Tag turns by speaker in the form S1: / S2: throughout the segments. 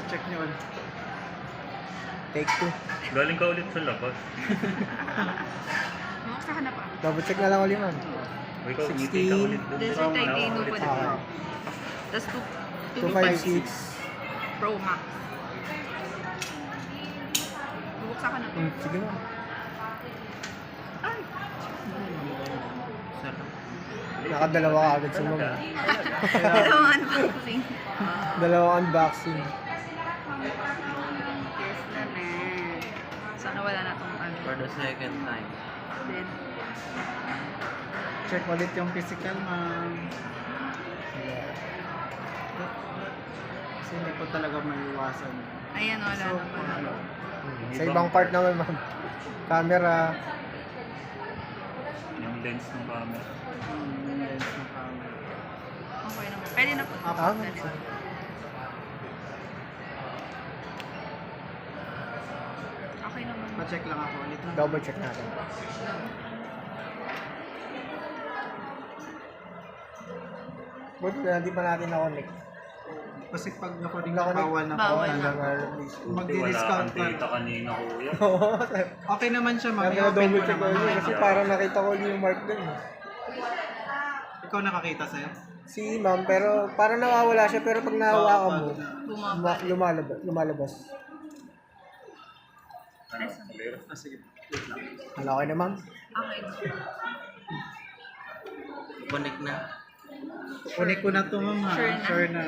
S1: Check nyo ulit.
S2: Take 2.
S3: Galing ka ulit sa labas.
S4: Buksan ka na pa.
S2: Double check na lang ulit, ma'am.
S3: O ikaw,
S2: 60.
S3: ngiti ka ulit doon.
S4: Desert
S3: Wala ka
S4: Titano
S3: ulit
S4: pa
S3: sa
S4: din.
S3: labas.
S4: Tapos
S2: 256.
S4: Pro Max. Buksan ka na pa.
S2: Sige ma'am.
S4: Ay!
S2: Nakadalawa ka agad sa ma'am.
S4: Dalawang unboxing.
S2: Dalawang unboxing.
S4: Yes naman. Sana wala na tong ano.
S5: For the second time.
S4: Then,
S1: Check ulit yung physical, ma'am. Kasi hindi po talaga maiwasan.
S4: ayan, wala
S1: So,
S4: na pala.
S1: ano,
S2: Sa ibang part naman, ma'am. Camera.
S3: Yung lens ng camera.
S1: yung lens ng camera.
S4: Okay naman. Pwede na po.
S2: Ah,
S4: Dali. Okay naman.
S1: Pa-check lang ako ulit. ma'am.
S2: Double check natin. Buti na, hindi pa natin na-connect.
S1: Kasi pag nakuring
S2: Nakunik.
S1: bawal na po.
S4: Bawal na.
S3: Wala
S1: Magdi-discount
S3: kang data
S1: ka.
S3: kanina, kuya.
S1: Okay naman siya, ma'am.
S2: Kaya
S1: I-open
S2: double
S1: ko
S2: check ko
S1: naman.
S2: yun kasi parang nakita ko yung mark dun.
S1: Ikaw nakakita sa'yo?
S2: Si ma'am, pero parang nawawala siya, pero pag nahawakan mo,
S4: Bumaba.
S2: lumalabas.
S1: Ah, sige. Wait lang.
S2: Wala kayo na ma'am.
S4: Okay.
S5: Connect na.
S1: Kunik ko na to, ma'am. ha?
S4: Sure na.
S1: Sure na.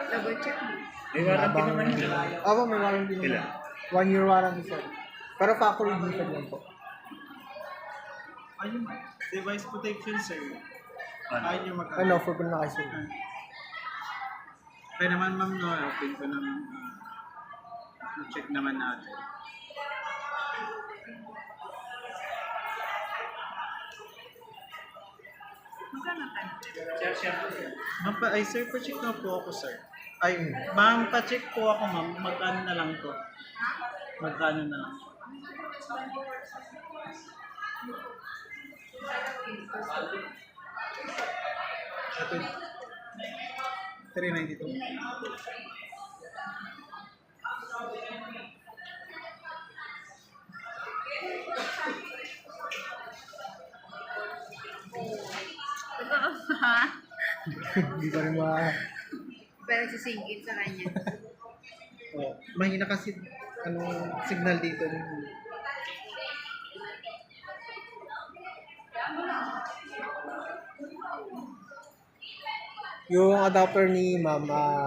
S4: Double check mo.
S3: May warranty naman yun.
S2: Ako, may warranty
S3: Ilan?
S2: naman. 1 year warranty sir. Pero factory defect lang po.
S1: Ayun, device protection, sir.
S3: Ano?
S1: Ayun yung mag-
S2: Ano, offer ko na kayo sir.
S1: Kaya naman, ma'am, no, open ko naman. Check naman natin.
S4: Magkano tayo?
S1: Ma'am, ay, sir, pa-check na po ako, sir. Ay, ma'am, pa-check po ako, ma'am. Magkano na lang to? Magkano na lang? Ito, 392.
S4: Totoo ba?
S2: Hindi pa rin
S4: Pero sisingit sa kanya.
S1: Oh, mahina kasi ano signal dito.
S2: Yung adapter ni ma'am,